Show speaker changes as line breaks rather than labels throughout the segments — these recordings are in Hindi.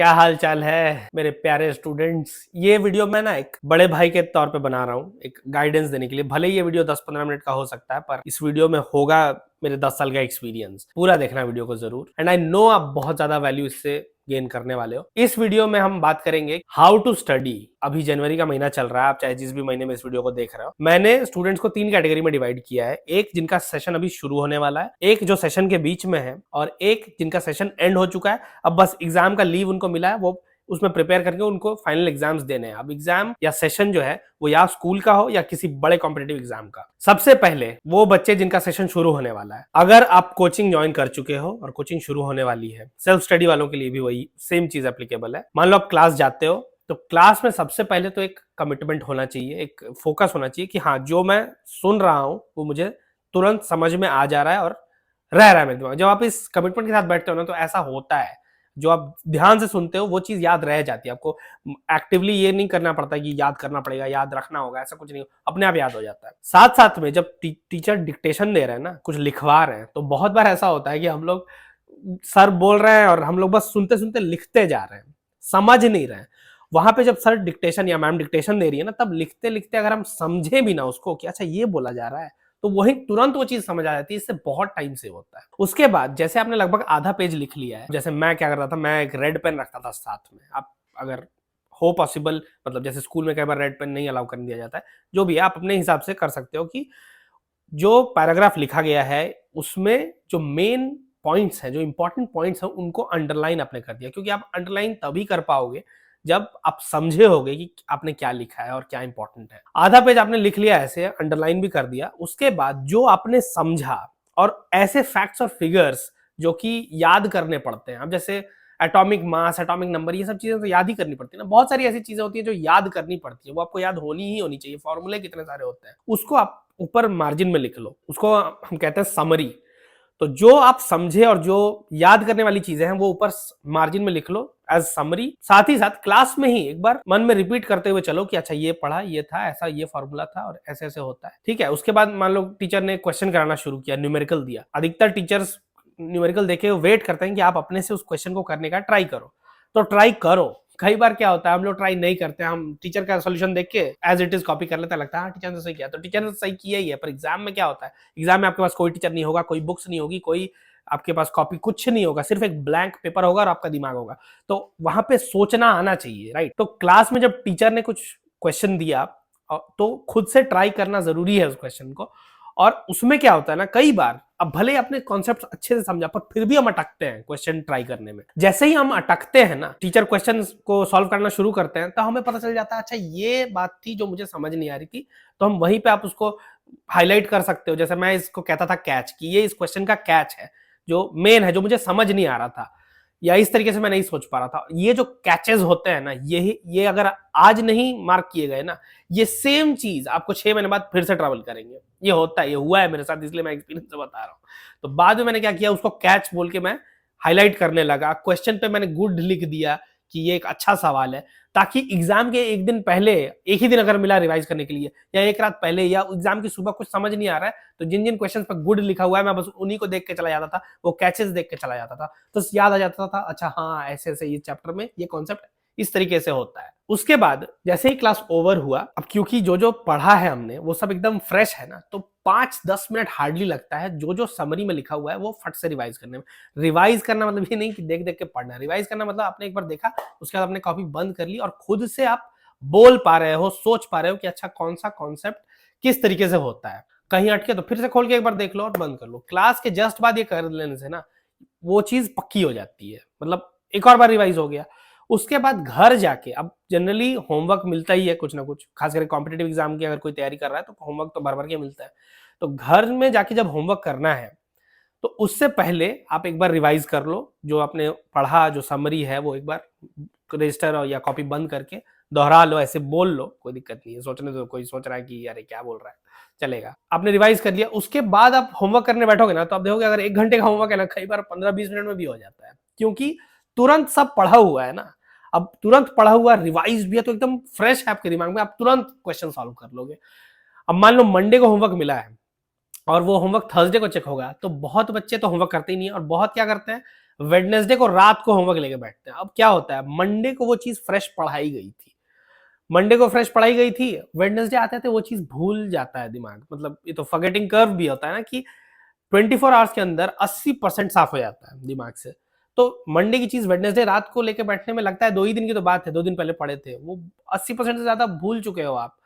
क्या हाल चाल है मेरे प्यारे स्टूडेंट्स। ये वीडियो मैं ना एक बड़े भाई के तौर पे बना रहा हूँ, एक गाइडेंस देने के लिए। भले ही ये वीडियो 10-15 मिनट का हो सकता है, पर इस वीडियो में होगा मेरे 10 साल का एक्सपीरियंस। पूरा देखना वीडियो को जरूर, एंड आई नो आप बहुत ज्यादा वैल्यू इससे गेन करने वाले हो। इस वीडियो में हम बात करेंगे हाउ टू स्टडी। अभी जनवरी का महीना चल रहा है, आप चाहे जिस भी महीने में इस वीडियो को देख रहे हो। मैंने स्टूडेंट्स को 3 कैटेगरी में डिवाइड किया है। एक जिनका सेशन अभी शुरू होने वाला है, एक जो सेशन के बीच में है, और एक जिनका सेशन एंड हो चुका है। अब बस एग्जाम का लीव उनको मिला है, वो उसमें प्रिपेयर करके उनको फाइनल एग्जाम्स देने हैं। अब एग्जाम या सेशन जो है वो या स्कूल का हो या किसी बड़े कॉम्पिटिटिव एग्जाम का। सबसे पहले वो बच्चे जिनका सेशन शुरू होने वाला है, अगर आप कोचिंग ज्वाइन कर चुके हो और कोचिंग शुरू होने वाली है, सेल्फ स्टडी वालों के लिए भी वही सेम चीज एप्लीकेबल है। मान लो आप क्लास जाते हो, तो क्लास में सबसे पहले तो एक कमिटमेंट होना चाहिए, एक फोकस होना चाहिए कि हाँ, जो मैं सुन रहा हूं वो मुझे तुरंत समझ में आ जा रहा है और रह रहा है मेरे दिमाग। जब आप इस कमिटमेंट के साथ बैठते हो ना, तो ऐसा होता है, जो आप ध्यान से सुनते हो वो चीज याद रह जाती है। आपको एक्टिवली ये नहीं करना पड़ता कि याद करना पड़ेगा, याद रखना होगा, ऐसा कुछ नहीं, अपने आप याद हो जाता है। साथ साथ में जब टीचर डिक्टेशन दे रहे हैं ना, कुछ लिखवा रहे हैं, तो बहुत बार ऐसा होता है कि हम लोग, सर बोल रहे हैं और हम लोग बस सुनते सुनते लिखते जा रहे हैं, समझ नहीं रहे हैं। वहां पे जब सर डिक्टेशन या मैम डिक्टेशन दे रही है ना, तब लिखते लिखते अगर हम समझे भी ना उसको कि अच्छा ये बोला जा रहा है, तो वही तुरंत वो चीज समझ आ जाती है। इससे बहुत टाइम सेव होता है। उसके बाद जैसे आपने लगभग आधा पेज लिख लिया है, जैसे मैं क्या करता था, मैं एक रेड पेन रखता था साथ में। आप अगर हो पॉसिबल, मतलब जैसे स्कूल में कई बार रेड पेन नहीं अलाउ कर दिया जाता है, जो भी है आप अपने हिसाब से कर सकते हो कि जो पैराग्राफ लिखा गया है उसमें जो मेन पॉइंट्स हैं, जो इंपॉर्टेंट पॉइंट्स हैं, उनको अंडरलाइन आपने कर दिया। क्योंकि आप अंडरलाइन तभी कर पाओगे जब आप समझे होगे कि आपने क्या लिखा है और क्या इंपॉर्टेंट है। आधा पेज आपने लिख लिया, ऐसे अंडरलाइन भी कर दिया। उसके बाद जो आपने समझा, और ऐसे फैक्ट्स और फिगर्स जो कि याद करने पड़ते हैं। अब जैसे एटॉमिक मास, एटॉमिक नंबर, ये सब चीजें तो याद ही करनी पड़ती है ना। बहुत सारी ऐसी चीजें होती है जो याद करनी पड़ती है, वो आपको याद होनी ही होनी चाहिए। फॉर्मूले कितने सारे होते हैं, उसको आप ऊपर मार्जिन में लिख लो, उसको हम कहते हैं समरी। तो जो आप समझे और जो याद करने वाली चीजें हैं वो ऊपर मार्जिन में लिख लो एज समरी। साथ ही साथ क्लास में ही एक बार मन में रिपीट करते हुए चलो कि अच्छा ये पढ़ा, ये था, ऐसा ये फॉर्मूला था और ऐसे ऐसे होता है, ठीक है। उसके बाद मान लो टीचर ने क्वेश्चन कराना शुरू किया, न्यूमेरिकल दिया। अधिकतर टीचर्स न्यूमेरिकल देके वेट करते हैं कि आप अपने से उस क्वेश्चन को करने का ट्राई करो। तो ट्राई करो। कई बार क्या होता है, हम लोग ट्राई नहीं करते, हम टीचर का सॉल्यूशन देख के एज इट इज कॉपी कर लेते हैं, लगता है हाँ टीचर ने सही किया। तो टीचर ने सही किया ही है, पर एग्जाम में क्या होता है, एग्जाम में आपके पास कोई टीचर नहीं होगा, कोई बुक्स नहीं होगी, कोई आपके पास कॉपी, कुछ नहीं होगा, सिर्फ एक ब्लैंक पेपर होगा और आपका दिमाग होगा। तो वहां पे सोचना आना चाहिए, राइट। तो क्लास में जब टीचर ने कुछ क्वेश्चन दिया, तो खुद से ट्राई करना जरूरी है उस क्वेश्चन को। और उसमें क्या होता है ना, कई बार अब भले अपने कॉन्सेप्ट अच्छे से समझा, पर फिर भी हम अटकते हैं क्वेश्चन ट्राई करने में। जैसे ही हम अटकते हैं ना, टीचर क्वेश्चन को सॉल्व करना शुरू करते हैं, तो हमें पता चल जाता है अच्छा ये बात थी जो मुझे समझ नहीं आ रही थी। तो हम वहीं पे आप उसको हाईलाइट कर सकते हो। जैसे मैं इसको कहता था कैच, कि ये इस क्वेश्चन का कैच है, जो मेन है, जो मुझे समझ नहीं आ रहा था, या इस तरीके से मैं नहीं सोच पा रहा था। ये जो कैचेस होते हैं ना, ये अगर आज नहीं मार्क किए गए ना, ये सेम चीज आपको 6 महीने बाद फिर से ट्रैवल करेंगे। ये होता है, ये हुआ है मेरे साथ, इसलिए मैं एक्सपीरियंस से बता रहा हूँ। तो बाद में मैंने क्या किया, उसको कैच बोल के मैं हाईलाइट करने लगा। क्वेश्चन पे मैंने गुड लिख दिया कि ये एक अच्छा सवाल है, ताकि एग्जाम के एक दिन पहले, एक ही दिन अगर मिला रिवाइज करने के लिए, या एक रात पहले, या एग्जाम की सुबह कुछ समझ नहीं आ रहा है, तो जिन जिन क्वेश्चन पर गुड लिखा हुआ है मैं बस उन्हीं को देख के चला जाता था, वो कैचेस देख के चला जाता था। तो याद आ जाता था अच्छा हाँ ऐसे ऐसे ये चैप्टर में ये कॉन्सेप्ट इस तरीके से होता है। उसके बाद जैसे ही क्लास ओवर हुआ, अब क्योंकि जो जो पढ़ा है हमने वो सब एकदम फ्रेश है ना, तो 5-10 मिनट हार्डली लगता है जो जो समरी में लिखा हुआ है वो फट से रिवाइज करने में। रिवाइज करना मतलब ये नहीं कि देख देख के पढ़ना, रिवाइज करना मतलब आपने एक बार देखा, उसके बाद आपने कॉपी बंद कर ली और खुद से आप बोल पा रहे हो, सोच पा रहे हो कि अच्छा कौन सा कॉन्सेप्ट किस तरीके से होता है। कहीं अटके तो फिर से खोल के एक बार देख लो और बंद कर लो। क्लास के जस्ट बाद ये कर लेने से ना वो चीज पक्की हो जाती है, मतलब एक और बार रिवाइज हो गया। उसके बाद घर जाके, अब जनरली होमवर्क मिलता ही है कुछ ना कुछ, खास करके कॉम्पिटिटिव एग्जाम की अगर कोई तैयारी कर रहा है तो होमवर्क तो भर भर के मिलता है। तो घर में जाके जब होमवर्क करना है, तो उससे पहले आप एक बार रिवाइज कर लो, जो आपने पढ़ा, जो समरी है वो एक बार रजिस्टर या कॉपी बंद करके दोहरा लो, ऐसे बोल लो, कोई दिक्कत नहीं है। सोचने तो कोई सोच रहा है कि अरे क्या बोल रहा है, चलेगा। आपने रिवाइज कर लिया, उसके बाद आप होमवर्क करने बैठोगे ना, तो आप देखोगे अगर 1 घंटे का होमवर्क है ना, कई बार 15-20 मिनट में भी हो जाता है, क्योंकि तुरंत सब पढ़ा हुआ है ना। अब तुरंत पढ़ा हुआ रिवाइज भी है तो एकदम फ्रेश है आपके दिमाग में, आप तुरंत क्वेश्चन सॉल्व कर लोगे। अब मान लो मंडे को होमवर्क मिला है और वो होमवर्क थर्सडे को चेक होगा, तो बहुत बच्चे तो होमवर्क करते ही नहीं है, और बहुत क्या करते हैं, वेडनेसडे को रात को होमवर्क लेके बैठते हैं। अब क्या होता है, मंडे को वो चीज फ्रेश पढ़ाई गई थी, मंडे को फ्रेश पढ़ाई गई थी, वेडनेसडे आते थे वो चीज भूल जाता है दिमाग। मतलब ये तो फॉरगेटिंग कर्व भी होता है ना कि 24 आवर्स के अंदर 80% साफ हो जाता है दिमाग से। तो मंडे की चीज वेडनेसडे रात को लेके बैठने में लगता है 2 ही दिन की तो बात है, 2 दिन पहले पढ़े थे, वो 80% से ज्यादा भूल चुके हो आप।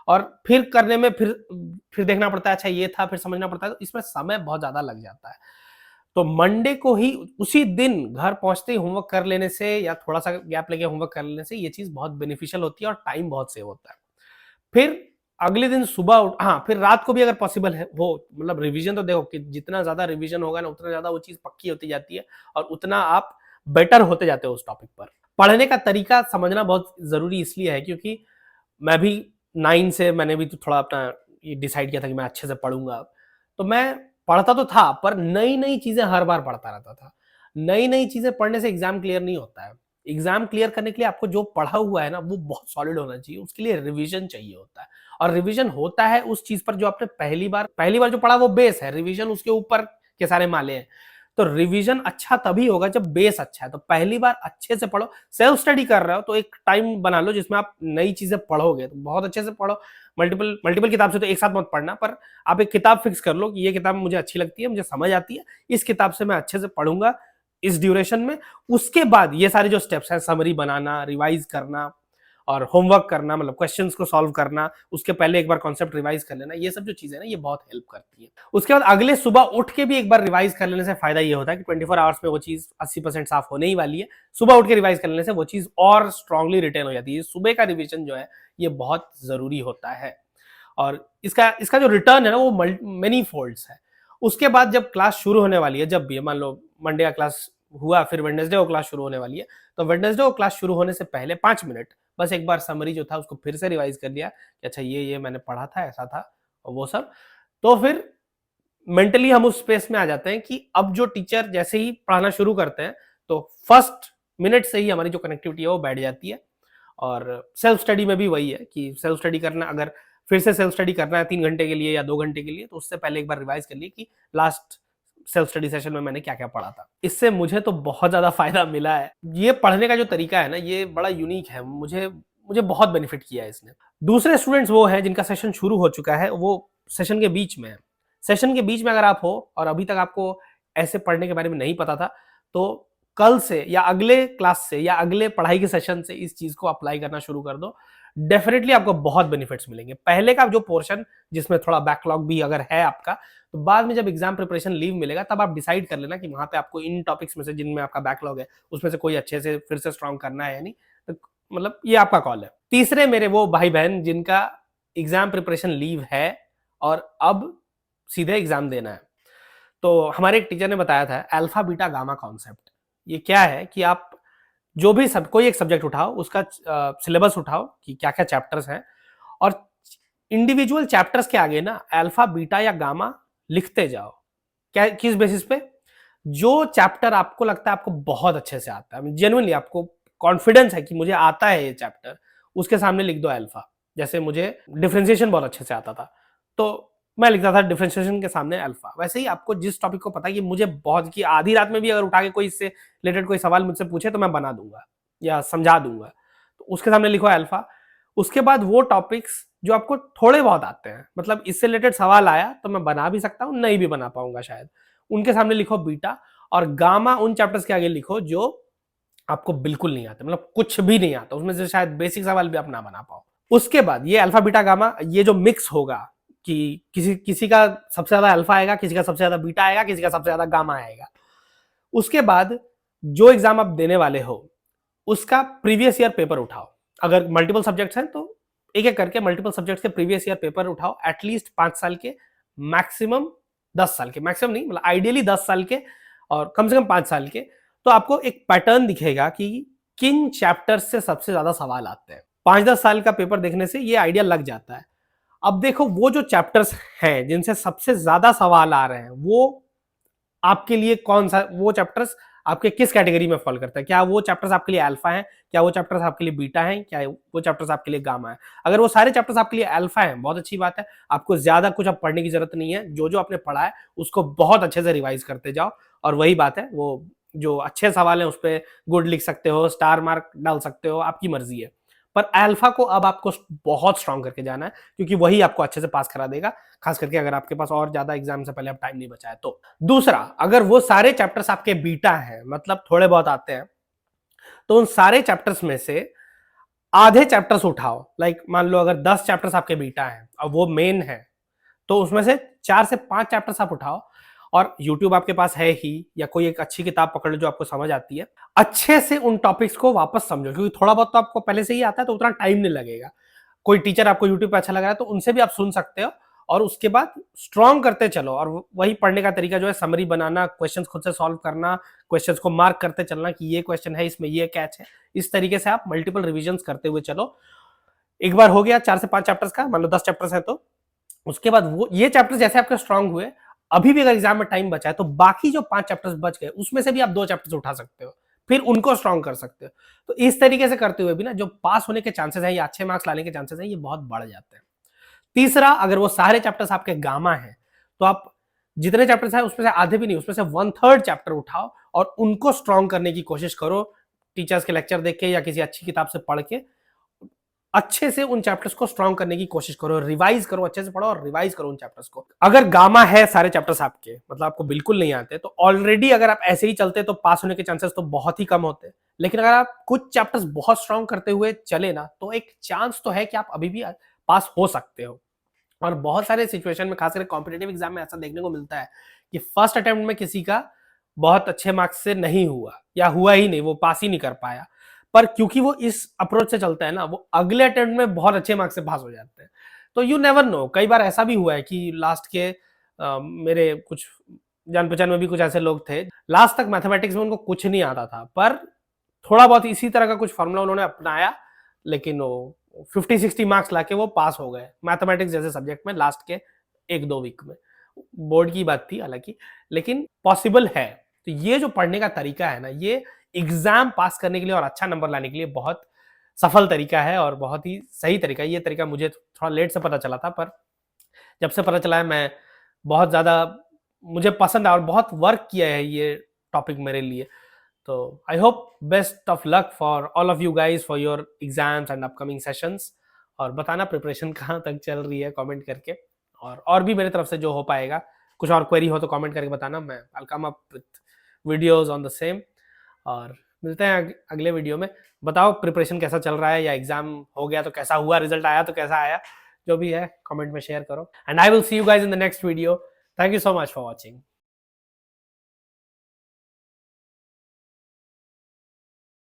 और फिर करने में फिर देखना पड़ता है, अच्छा ये था, फिर समझना पड़ता है, तो इसमें समय बहुत ज्यादा लग जाता है। तो मंडे को ही उसी दिन घर पहुंचते ही होमवर्क कर लेने से या थोड़ा सा गैप लेके होमवर्क कर लेने से ये चीज बहुत बेनिफिशियल होती है और टाइम बहुत सेव होता है। फिर अगले दिन सुबह हाँ, फिर रात को भी अगर पॉसिबल है हो, मतलब रिवीजन तो देखो कि जितना ज्यादा रिवीजन होगा ना उतना ज्यादा वो चीज पक्की होती जाती है और उतना आप बेटर होते जाते हो उस टॉपिक पर। पढ़ने का तरीका समझना बहुत जरूरी इसलिए है क्योंकि मैं भी 9 से मैंने भी तो थोड़ा अपना ये डिसाइड किया था कि मैं अच्छे से पढ़ूंगा। तो मैं पढ़ता तो था पर नई नई चीजें हर बार पढ़ता रहता था। नई नई चीजें पढ़ने से एग्जाम क्लियर नहीं होता है। एग्जाम क्लियर करने के लिए आपको जो पढ़ा हुआ है ना वो बहुत सॉलिड होना चाहिए, उसके लिए रिवीजन चाहिए होता है। और रिवीजन होता है उस चीज पर जो आपने पहली बार जो पढ़ा वो बेस है, रिवीजन उसके ऊपर के सारे माले हैं। तो रिवीजन अच्छा तभी होगा जब बेस अच्छा है। तो पहली बार अच्छे से पढ़ो। सेल्फ स्टडी कर रहे हो तो एक टाइम बना लो जिसमें आप नई चीजें पढ़ोगे, तो बहुत अच्छे से पढ़ो। मल्टीपल मल्टीपल किताब से तो एक साथ मत पढ़ना, पर आप एक किताब फिक्स कर लो कि ये किताब मुझे अच्छी लगती है, मुझे समझ आती है, इस किताब से मैं अच्छे से पढ़ूंगा इस ड्यूरेशन में। उसके बाद ये सारे जो स्टेप्स हैं, समरी बनाना, रिवाइज करना और होमवर्क करना, मतलब क्वेश्चंस को सॉल्व करना, उसके पहले एक बार कॉन्सेप्ट रिवाइज कर लेना, ये सब जो चीजें ना ये बहुत हेल्प करती है। उसके बाद अगले सुबह उठ के भी एक बार रिवाइज कर लेने से फायदा ये होता है कि 24 आवर्स में वो चीज 80% साफ होने ही वाली है। सुबह उठ के रिवाइज कर लेने से वो चीज और स्ट्रांगली रिटेन हो जाती है। सुबह का रिविजन जो है ये बहुत जरूरी होता है और इसका जो रिटर्न है ना वो मेनी फोल्ड्स है। उसके बाद जब क्लास शुरू होने वाली है, जब भी मान लो मंडे का क्लास हुआ, फिर वेडनेसडे को क्लास शुरू होने वाली है, तो वेडनेसडे को क्लास शुरू होने से पहले 5 मिनट बस एक बार समरी जो था उसको फिर से रिवाइज कर लिया कि अच्छा ये मैंने पढ़ा था, ऐसा था और वो सब। तो फिर मेंटली हम उस स्पेस में आ जाते हैं कि अब जो टीचर जैसे ही पढ़ाना शुरू करते हैं तो फर्स्ट मिनट से ही हमारी जो कनेक्टिविटी है वो बैठ जाती है। और सेल्फ स्टडी में भी वही है कि सेल्फ स्टडी करना, अगर फिर से सेल्फ स्टडी करना है 3 घंटे के लिए या 2 घंटे के लिए, तो उससे पहले एक बार रिवाइज कर लिए कि लास्ट सेल्फ स्टडी सेशन में मैंने क्या क्या पढ़ा था। इससे मुझे तो बहुत ज्यादा फायदा मिला है। ये पढ़ने का जो तरीका है ना ये बड़ा यूनिक है, मुझे मुझे बहुत बेनिफिट किया है इसने। दूसरे स्टूडेंट्स वो हैं जिनका सेशन शुरू हो चुका है, वो सेशन के बीच में है। सेशन के बीच में अगर आप हो और अभी तक आपको ऐसे पढ़ने के बारे में नहीं पता था, तो कल से या अगले क्लास से या अगले पढ़ाई के सेशन से इस चीज को अप्लाई करना शुरू कर दो। डेफिनेटली आपको बहुत बेनिफिट्स मिलेंगे। पहले का जो पोर्शन जिसमें थोड़ा बैकलॉग भी अगर है आपका, तो बाद में जब एग्जाम प्रिपरेशन लीव मिलेगा तब आप डिसाइड कर लेना कि वहां पे आपको इन टॉपिक्स में से जिनमें आपका बैकलॉग है उसमें से कोई अच्छे से फिर से स्ट्रॉन्ग करना है या नहीं। तो मतलब ये आपका कॉल है। तीसरे मेरे वो भाई बहन जिनका एग्जाम प्रिपरेशन लीव है और अब सीधे एग्जाम देना है, तो हमारे एक टीचर ने बताया था अल्फा बीटा गामा कॉन्सेप्ट। ये क्या है कि आप जो भी कोई एक सब्जेक्ट उठाओ, उसका सिलेबस उठाओ कि क्या क्या चैप्टर्स हैं और इंडिविजुअल चैप्टर्स के आगे ना अल्फा बीटा या गामा लिखते जाओ। क्या, किस बेसिस पे? जो चैप्टर आपको लगता है आपको बहुत अच्छे से आता है, जेन्युइनली आपको कॉन्फिडेंस है कि मुझे आता है ये चैप्टर, उसके सामने लिख दो अल्फा। जैसे मुझे डिफरेंशिएशन बहुत अच्छे से आता था तो मैं लिखता था डिफरेंशिएशन के सामने अल्फा। वैसे ही आपको जिस टॉपिक को पता है कि मुझे बहुत, की आधी रात में भी अगर उठा के कोई इससे रिलेटेड कोई सवाल मुझसे पूछे तो मैं बना दूंगा या समझा दूंगा, तो उसके सामने लिखो अल्फा। उसके बाद वो टॉपिक्स जो आपको थोड़े बहुत आते हैं, मतलब इससे रिलेटेड सवाल आया तो मैं बना भी सकता हूँ, नहीं भी बना पाऊंगा शायद, उनके सामने लिखो बीटा। और गामा उन चैप्टर्स के आगे लिखो जो आपको बिल्कुल नहीं आते, मतलब कुछ भी नहीं आता, उसमें से शायद बेसिक सवाल भी आप ना बना पाओ। उसके बाद ये अल्फा बीटा गामा ये जो मिक्स होगा कि किसी का सबसे ज्यादा अल्फा आएगा, किसी का सबसे ज्यादा बीटा आएगा, किसी का सबसे ज्यादा गामा आएगा। उसके बाद जो एग्जाम आप देने वाले हो उसका प्रीवियस ईयर पेपर उठाओ। अगर मल्टीपल सब्जेक्ट्स हैं तो एक एक करके मल्टीपल सब्जेक्ट्स के प्रीवियस ईयर पेपर उठाओ, एटलीस्ट 5 साल के, मैक्सिमम 10 साल के, मैक्सिमम नहीं मतलब आइडियली 10 साल के और कम से कम 5 साल के। तो आपको एक पैटर्न दिखेगा कि किन चैप्टर्स से सबसे ज्यादा सवाल आते हैं। 5-10 साल का पेपर देखने से ये आइडिया लग जाता है। अब देखो वो जो चैप्टर्स हैं जिनसे सबसे ज्यादा सवाल आ रहे हैं वो आपके लिए कौन सा, वो चैप्टर्स आपके किस कैटेगरी में फॉल करता है। क्या वो चैप्टर्स आपके लिए अल्फा हैं, क्या वो चैप्टर्स आपके लिए बीटा हैं, क्या वो चैप्टर्स आपके लिए गामा है। अगर वो सारे चैप्टर्स आपके लिए अल्फा हैं बहुत अच्छी बात है, आपको ज्यादा कुछ अब पढ़ने की जरूरत नहीं है, जो जो आपने पढ़ा है उसको बहुत अच्छे से रिवाइज करते जाओ। और वही बात है वो जो अच्छे सवाल हैं उस पर गुड लिख सकते हो, स्टार मार्क डाल सकते हो, आपकी मर्जी है। पर अल्फा को अब आपको बहुत स्ट्रांग करके जाना है, क्योंकि वही आपको अच्छे से पास करा देगा, खास करके अगर आपके पास और ज्यादा एग्जाम से पहले अब टाइम नहीं बचा है तो। दूसरा, अगर वो सारे चैप्टर्स आपके बीटा हैं, मतलब थोड़े बहुत आते हैं, तो उन सारे चैप्टर्स में से आधे चैप्टर्स उठाओ। लाइक मान लो अगर 10 चैप्टर्स आपके बीटा हैं और वो मेन है, तो उसमें से 4 से 5 चैप्टर्स आप उठाओ, और YouTube आपके पास है ही, या कोई एक अच्छी किताब पकड़ लो जो आपको समझ आती है, अच्छे से उन टॉपिक्स को वापस समझो, क्योंकि थोड़ा बहुत तो आपको पहले से ही आता है तो उतना टाइम नहीं लगेगा। कोई टीचर आपको YouTube पे अच्छा लग रहा है तो उनसे भी आप सुन सकते हो, और उसके बाद स्ट्रॉन्ग करते चलो। और वही पढ़ने का तरीका जो है, समरी बनाना, क्वेश्चंस खुद से सॉल्व करना, क्वेश्चंस को मार्क करते चलना कि ये क्वेश्चन है, इसमें ये कैच है। इस तरीके से आप मल्टीपल रिविजन्स करते हुए चलो। एक बार हो गया 4 से 5 चैप्टर्स का, मान लो 10 चैप्टर्स है तो उसके बाद वो ये चैप्टर्स जैसे आपके स्ट्रांग हुए, अभी भी अगर एग्जाम में टाइम बचा है तो बाकी जो 5 चैप्टर्स बच गए उसमें से भी आप 2 चैप्टर्स उठा सकते हो, फिर उनको स्ट्रांग कर सकते हो। तो इस तरीके से करते हुए भी ना, जो पास होने के चांसेस है या अच्छे मार्क्स लाने के चांसेस है, ये बहुत बढ़ जाते हैं। तीसरा, अगर वो सारे चैप्टर्स आपके गामा है, तो आप जितने चैप्टर्स है उसमें से आधे भी नहीं, उसमें से 1/3 चैप्टर उठाओ और उनको स्ट्रांग करने की कोशिश करो, टीचर्स के लेक्चर देख के या किसी अच्छी किताब से पढ़ के अच्छे से उन चैप्टर्स को स्ट्रांग करने की कोशिश करो, रिवाइज करो, अच्छे से पढ़ो और रिवाइज करो उन चैप्टर्स को। अगर गामा है सारे चैप्टर्स आपके, मतलब आपको बिल्कुल नहीं आते, तो ऑलरेडी अगर आप ऐसे ही चलते तो पास होने के चांसेस तो बहुत ही कम होते। लेकिन अगर आप कुछ चैप्टर्स बहुत स्ट्रांग करते हुए चले ना, तो एक चांस तो है कि आप अभी भी पास हो सकते हो। और बहुत सारे सिचुएशन में, खासकर कॉम्पिटेटिव एग्जाम में, ऐसा देखने को मिलता है कि फर्स्ट अटेम्प्ट में किसी का बहुत अच्छे मार्क्स से नहीं हुआ, या हुआ ही नहीं, वो पास ही नहीं कर पाया, पर क्योंकि वो इस अप्रोच से चलता है ना, वो अगले अटेम्प्ट में बहुत अच्छे मार्क्स से पास हो जाते हैं। तो यू नेवर नो, कई बार ऐसा भी हुआ है कि लास्ट के मेरे कुछ जान पहचान में भी कुछ ऐसे लोग थे, लास्ट तक मैथमेटिक्स में उनको कुछ नहीं आता था, पर थोड़ा बहुत इसी तरह का कुछ फॉर्मूला उन्होंने अपनाया, लेकिन वो 50-60 मार्क्स लाके वो पास हो गए मैथमेटिक्स जैसे सब्जेक्ट में लास्ट के 1-2 वीक में। बोर्ड की बात थी हालांकि, लेकिन पॉसिबल है। तो ये जो पढ़ने का तरीका है ना, ये एग्जाम पास करने के लिए और अच्छा नंबर लाने के लिए बहुत सफल तरीका है और बहुत ही सही तरीका है। ये तरीका मुझे थोड़ा लेट से पता चला था, पर जब से पता चला है मैं बहुत ज़्यादा, मुझे पसंद है और बहुत वर्क किया है ये टॉपिक मेरे लिए। तो I hope best of luck for all of you guys for your exams and upcoming sessions. और बताना प्रिपरेशन कहाँ तक चल रही है कमेंट करके, और भी मेरी तरफ से जो हो पाएगा, कुछ और क्वेरी हो तो कमेंट करके बताना, मैं I come up with videos on the same. और मिलते हैं अगले वीडियो में। बताओ प्रिपरेशन कैसा चल रहा है, या एग्जाम हो गया तो कैसा हुआ, रिजल्ट आया तो कैसा आया, जो भी है कमेंट में शेयर करो। And I will see you guys in the next video. Thank you so much for watching.